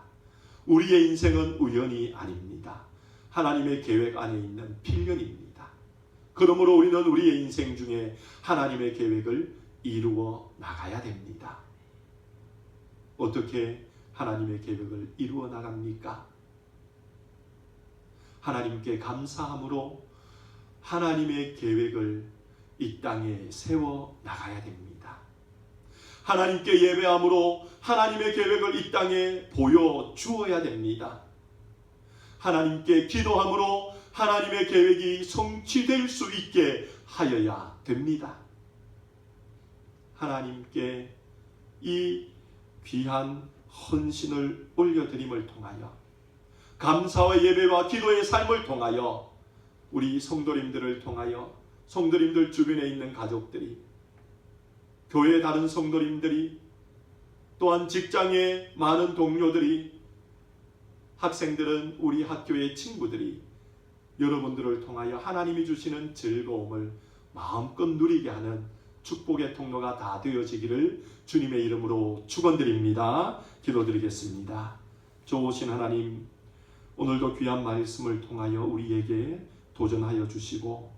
Speaker 1: 우리의 인생은 우연이 아닙니다. 하나님의 계획 안에 있는 필연입니다. 그러므로 우리는 우리의 인생 중에 하나님의 계획을 이루어 나가야 됩니다. 어떻게 하나님의 계획을 이루어 나갑니까? 하나님께 감사함으로 하나님의 계획을 이 땅에 세워 나가야 됩니다. 하나님께 예배함으로 하나님의 계획을 이 땅에 보여주어야 됩니다. 하나님께 기도함으로 하나님의 계획이 성취될 수 있게 하여야 됩니다. 하나님께 이 귀한 헌신을 올려드림을 통하여, 감사와 예배와 기도의 삶을 통하여 우리 성도님들을 통하여 성도님들 주변에 있는 가족들이, 교회 다른 성도님들이, 또한 직장의 많은 동료들이, 학생들은 우리 학교의 친구들이 여러분들을 통하여 하나님이 주시는 즐거움을 마음껏 누리게 하는 축복의 통로가 다 되어지기를 주님의 이름으로 축원드립니다. 기도드리겠습니다. 좋으신 하나님, 오늘도 귀한 말씀을 통하여 우리에게 도전하여 주시고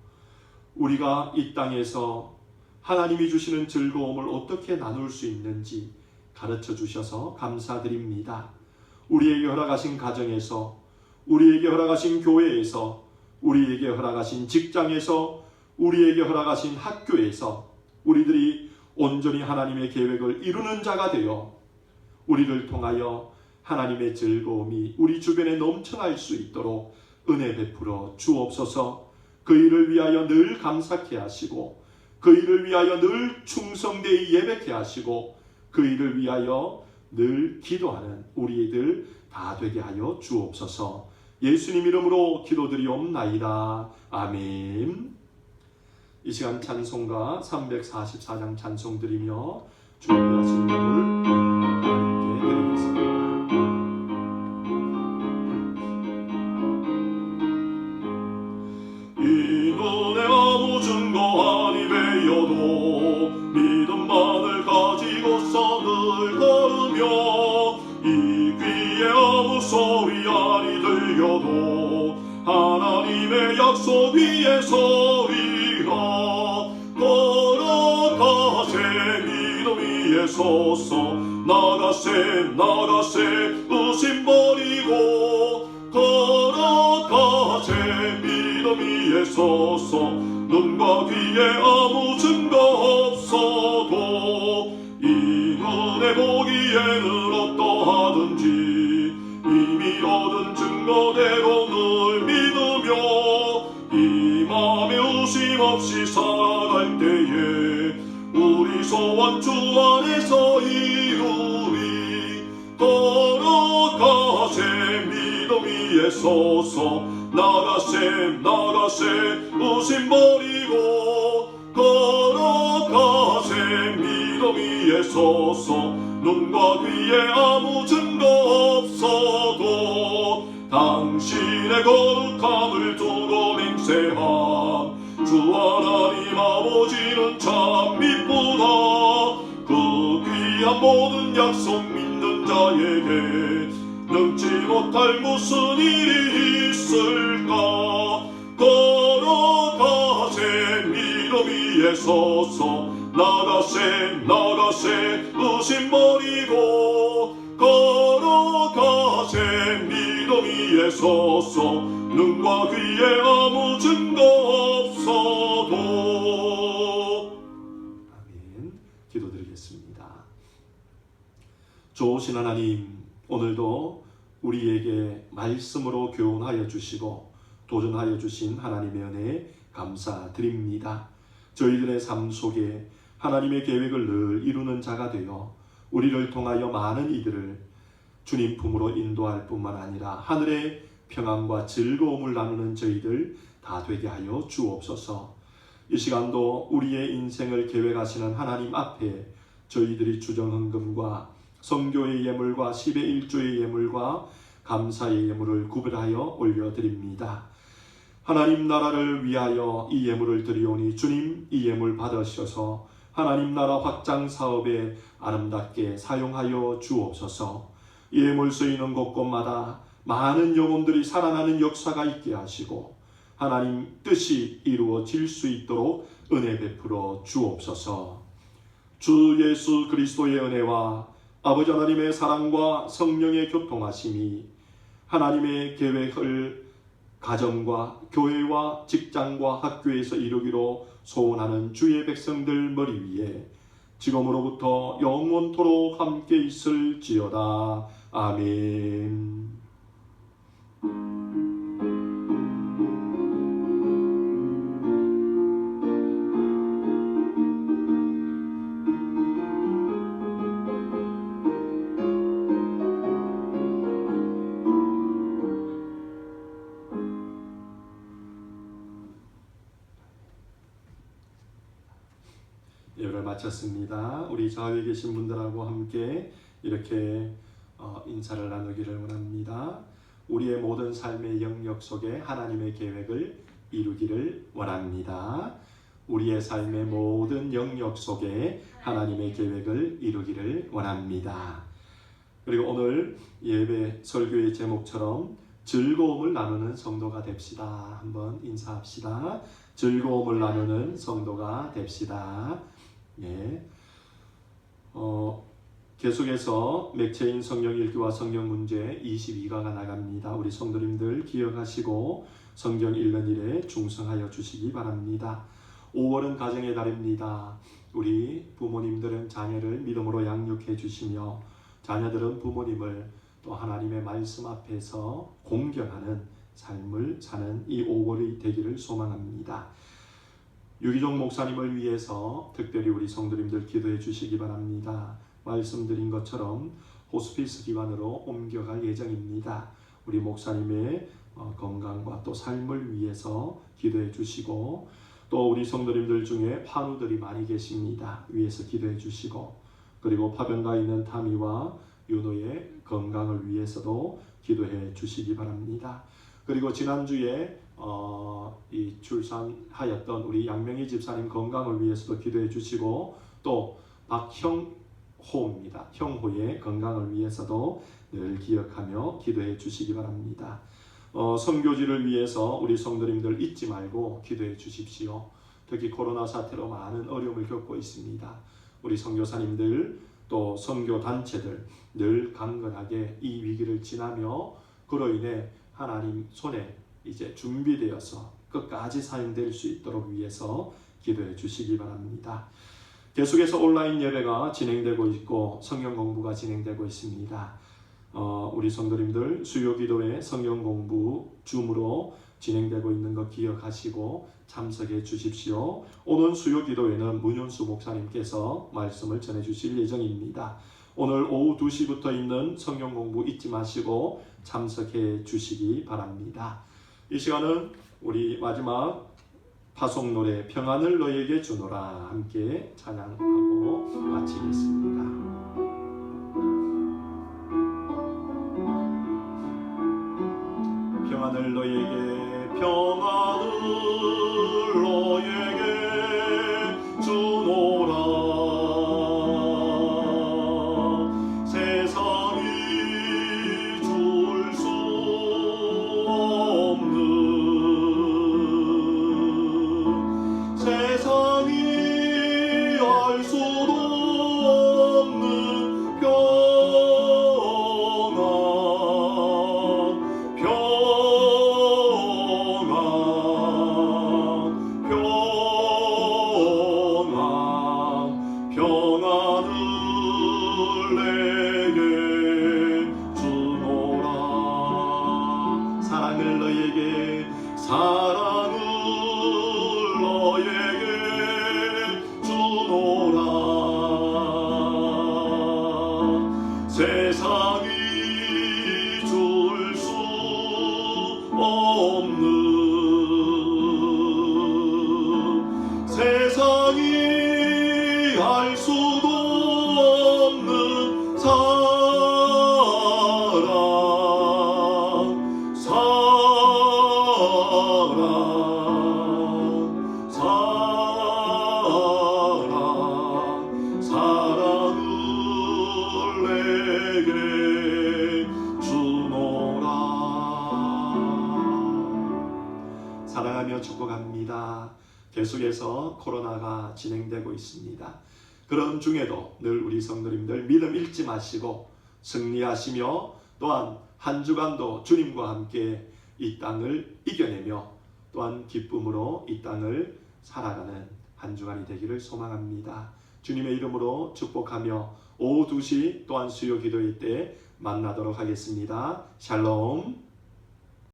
Speaker 1: 우리가 이 땅에서 하나님이 주시는 즐거움을 어떻게 나눌 수 있는지 가르쳐 주셔서 감사드립니다. 우리에게 허락하신 가정에서, 우리에게 허락하신 교회에서, 우리에게 허락하신 직장에서, 우리에게 허락하신 학교에서 우리들이 온전히 하나님의 계획을 이루는 자가 되어 우리를 통하여 하나님의 즐거움이 우리 주변에 넘쳐날 수 있도록 은혜 베풀어 주옵소서. 그 일을 위하여 늘 감사케 하시고 그 일을 위하여 늘 충성되이 예배케 하시고 그 일을 위하여 늘 기도하는 우리들 다 되게 하여 주옵소서. 예수님 이름으로 기도드리옵나이다. 아멘. 이 시간 찬송가 344장 찬송 드리며 준비하신 점을 하나님께 드리겠습니다. 이 눈에 아무 증거 아니 베어도 믿음만을 가지고서 늘 걸으며 이 귀에 아무 소리 아니 들려도 하나님의 약속 위에 서리라. 걸어가세 믿음 위에 서서 나가세 의심 버리고 걸어가세 믿음 위에 서서 눈과 귀에 아무 증거 없어도 이 눈에 보기에는 어떠하든지 이미 얻은 증거대로 늘 믿으며 이 맘에 의심 없이 살아갈 때에 우리 소원 주 안에서 이루리. 걸어가세 믿음 위에 서서 나가세 의심 버리고 걸어가세 믿음 위에 서서 눈과 귀에 아무 증거 없어도 당신의 거룩함을 두고 맹세함. 주 하나님 아버지는 참 미쁘다. 그 귀한 모든 약속 믿는 자에게 능지 못할 무슨 일이 있을까. 걸어가세 믿음 위에 서서 나가세 의심 버리고 걸어가세 믿음 위에 서서 눈과 귀에 아무 증거 없어도. 아멘. 기도드리겠습니다. 좋으신 하나님, 오늘도 우리에게 말씀으로 교훈하여 주시고 도전하여 주신 하나님의 은혜에 감사드립니다. 저희들의 삶 속에 하나님의 계획을 늘 이루는 자가 되어 우리를 통하여 많은 이들을 주님 품으로 인도할 뿐만 아니라 하늘의 평안과 즐거움을 나누는 저희들 다 되게 하여 주옵소서. 이 시간도 우리의 인생을 계획하시는 하나님 앞에 저희들이 주정헌금과 성교의 예물과 10의 1조의 예물과 감사의 예물을 구별하여 올려드립니다. 하나님 나라를 위하여 이 예물을 드리오니 주님 이 예물 받으셔서 하나님 나라 확장 사업에 아름답게 사용하여 주옵소서. 이 예물 쓰이는 곳곳마다 많은 영혼들이 살아나는 역사가 있게 하시고 하나님 뜻이 이루어질 수 있도록 은혜 베풀어 주옵소서. 주 예수 그리스도의 은혜와 아버지 하나님의 사랑과 성령의 교통하심이 하나님의 계획을 가정과 교회와 직장과 학교에서 이루기로 소원하는 주의 백성들 머리 위에 지금으로부터 영원토록 함께 있을지어다. 아멘. 예배를 마쳤습니다. 우리 좌우에 계신 분들하고 함께 이렇게 인사를 나누기를 원합니다. 우리의 모든 삶의 영역 속에 하나님의 계획을 이루기를 원합니다. 우리의 삶의 모든 영역 속에 하나님의 계획을 이루기를 원합니다. 그리고 오늘 예배 설교의 제목처럼 즐거움을 나누는 성도가 됩시다. 한번 인사합시다. 즐거움을 나누는 성도가 됩시다. 예. 계속해서 맥체인 성경 읽기와 성경 문제 22가가 나갑니다. 우리 성도님들 기억하시고 성경 읽는 일에 충성하여 주시기 바랍니다. 5월은 가정의 달입니다. 우리 부모님들은 자녀를 믿음으로 양육해 주시며 자녀들은 부모님을 또 하나님의 말씀 앞에서 공경하는 삶을 사는 이 5월이 되기를 소망합니다. 유기종 목사님을 위해서 특별히 우리 성도님들 기도해 주시기 바랍니다. 말씀드린 것처럼 호스피스 기관으로 옮겨갈 예정입니다. 우리 목사님의 건강과 또 삶을 위해서 기도해 주시고, 또 우리 성도님들 중에 환우들이 많이 계십니다. 위해서 기도해 주시고, 그리고 파병가 있는 타미와 윤호의 건강을 위해서도 기도해 주시기 바랍니다. 그리고 지난주에 이 출산하였던 우리 양명희 집사님 건강을 위해서도 기도해 주시고, 또 박형호입니다. 형호의 건강을 위해서도 늘 기억하며 기도해 주시기 바랍니다. 선교지를 위해서 우리 성도님들 잊지 말고 기도해 주십시오. 특히 코로나 사태로 많은 어려움을 겪고 있습니다. 우리 선교사님들 또 선교 단체들 늘 강건하게 이 위기를 지나며 그로 인해 하나님 손에 이제 준비되어서 끝까지 사용될 수 있도록 위해서 기도해 주시기 바랍니다. 계속해서 온라인 예배가 진행되고 있고 성경 공부가 진행되고 있습니다. 우리 성도님들 수요 기도회 성경 공부 줌으로 진행되고 있는 것 기억하시고 참석해 주십시오. 오늘 수요 기도회는 문윤수 목사님께서 말씀을 전해 주실 예정입니다. 오늘 오후 2시부터 있는 성경 공부 잊지 마시고 참석해 주시기 바랍니다. 이 시간은 우리 마지막 파송 노래 평안을 너에게 주노라 함께 찬양하고 마치겠습니다. 평안을 너에게 평안을 너에게 주노라. 세상이 줄 수 없는 세상이 알 수도 없는 사랑을 너에게 주노라. 세상이 줄 수 없는 세상이 알 수도 없는 사랑을 내게 주노라. 사랑하며 축복합니다. 계속해서 코로나가 진행되고 있습니다. 그런 중에도 늘 우리 성도님들 믿음 잃지 마시고 승리하시며 또한 한 주간도 주님과 함께 이 땅을 이겨내며 또한 기쁨으로 이 땅을 살아가는 한 주간이 되기를 소망합니다. 주님의 이름으로 축복하며 오후 2시 또한 수요 기도회 때 만나도록 하겠습니다. 샬롬.